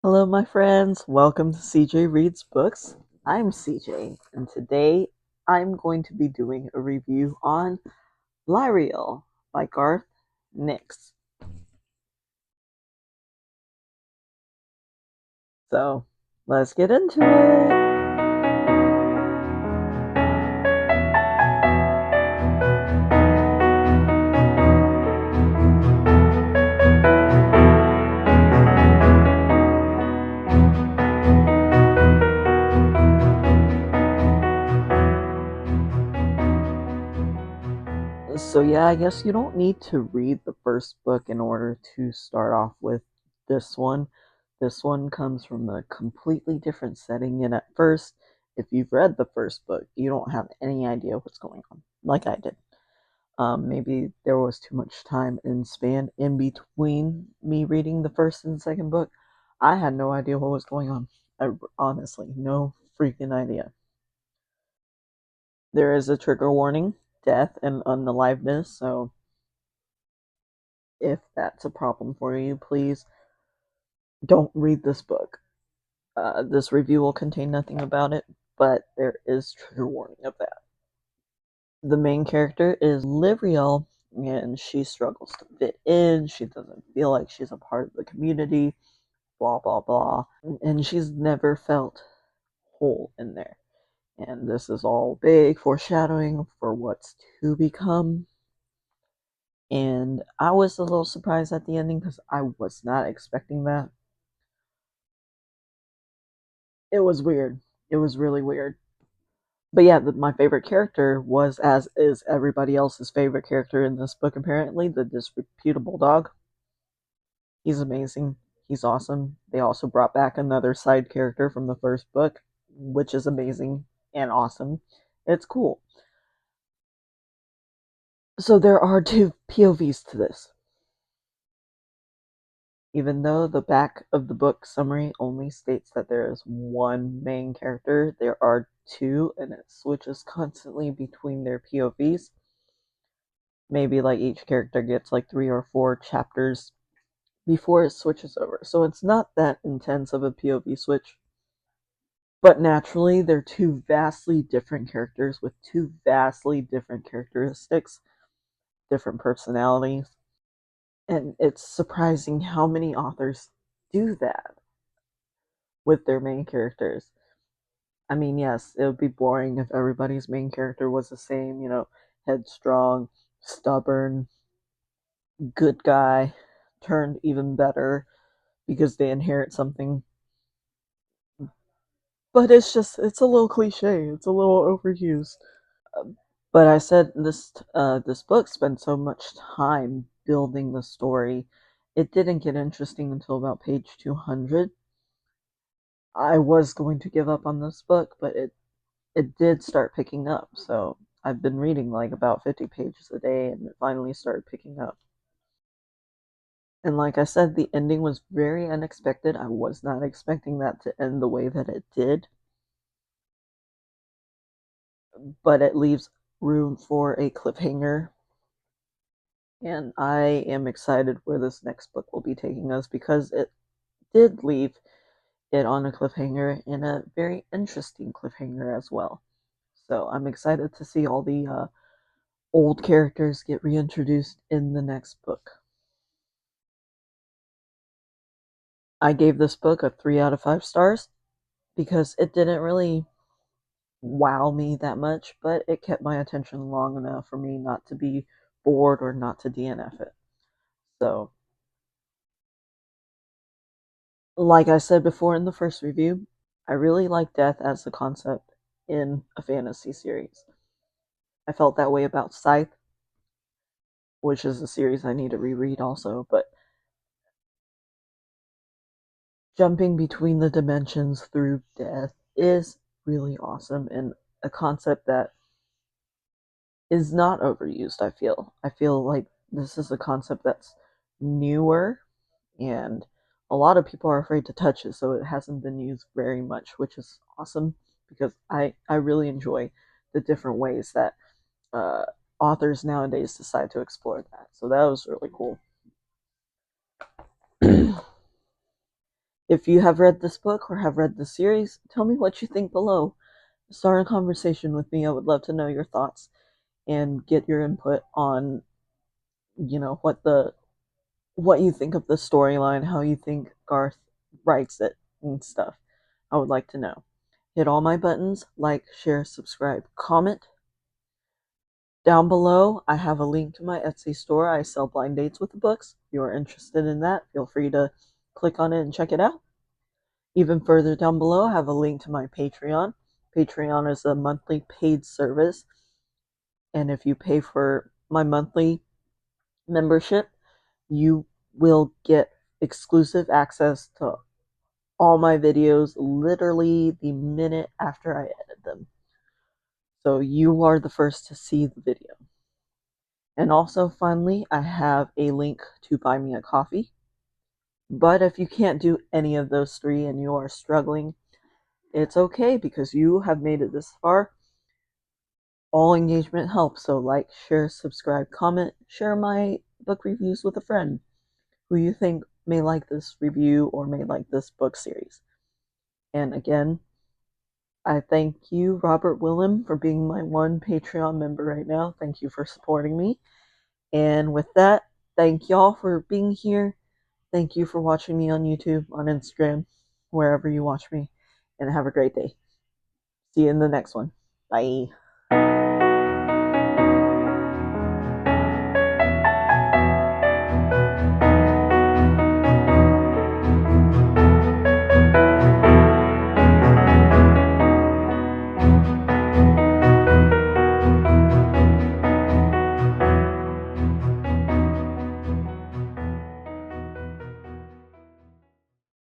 Hello, my friends. Welcome to CJ Reads Books. I'm CJ, and today I'm going to be doing a review on Lirael by Garth Nix. So, let's get into it. So, yeah, I guess you don't need to read the first book in order to start off with this one. This one comes from a completely different setting, and at first, if you've read the first book, you don't have any idea what's going on, like I did. Maybe there was too much time in span in between me reading the first and second book. I had no idea what was going on. Honestly, no freaking idea. There is a trigger warning, death and unaliveness, so if that's a problem for you, please don't read this book. This review will contain nothing about it, but there is trigger warning of that. The main character is Lirael, and she struggles to fit in. She doesn't feel like she's a part of the community, blah, blah, blah. And she's never felt whole in there. And this is all big foreshadowing for what's to become. And I was a little surprised at the ending because I was not expecting that. It was weird. It was really weird. But yeah, my favorite character was, as is everybody else's favorite character in this book, apparently, the disreputable dog. He's amazing. He's awesome. They also brought back another side character from the first book, which is amazing and awesome. It's cool. So there are two POVs to this. Even though the back of the book summary only states that there is one main character, there are two, and it switches constantly between their POVs. Maybe like each character gets like 3 or 4 chapters before it switches over. So it's not that intense of a POV switch. But naturally, they're two vastly different characters with two vastly different characteristics, different personalities. And it's surprising how many authors do that with their main characters. I mean, yes, it would be boring if everybody's main character was the same, headstrong, stubborn, good guy, turned even better because they inherit something. But it's a little cliche, it's a little overused. But I said this book spent so much time building the story. It didn't get interesting until about page 200. I was going to give up on this book, but it did start picking up. So I've been reading like about 50 pages a day, and it finally started picking up. And like I said, the ending was very unexpected. I was not expecting that to end the way that it did, but it leaves room for a cliffhanger, and I am excited where this next book will be taking us because it did leave it on a cliffhanger, and a very interesting cliffhanger as well. So I'm excited to see all the old characters get reintroduced in the next book. I gave this book a 3 out of 5 stars because it didn't really wow me that much, but it kept my attention long enough for me not to be bored or not to DNF it. So, like I said before in the first review, I really like death as a concept in a fantasy series. I felt that way about Scythe, which is a series I need to reread also, but jumping between the dimensions through death is really awesome and a concept that is not overused, I feel like this is a concept that's newer, and a lot of people are afraid to touch it, so it hasn't been used very much, which is awesome because I really enjoy the different ways that uh, authors nowadays decide to explore that. So that was really cool. If you have read this book or have read the series, tell me what you think below. Start a conversation with me. I would love to know your thoughts and get your input on, what you think of the storyline, how you think Garth writes it and stuff. I would like to know. Hit all my buttons, like, share, subscribe, comment. Down below, I have a link to my Etsy store. I sell blind dates with the books. If you are interested in that, feel free to click on it and check it out. Even further down below, I have a link to my Patreon. Patreon is a monthly paid service, and if you pay for my monthly membership, you will get exclusive access to all my videos literally the minute after I edit them. So you are the first to see the video. And also, finally, I have a link to buy me a coffee. But if you can't do any of those three and you are struggling, it's okay because you have made it this far. All engagement helps, so like, share, subscribe, comment, share my book reviews with a friend who you think may like this review or may like this book series. And again, I thank you, Robert Willem, for being my one Patreon member right now. Thank you for supporting me. And with that, thank y'all for being here. Thank you for watching me on YouTube, on Instagram, wherever you watch me. And have a great day. See you in the next one. Bye.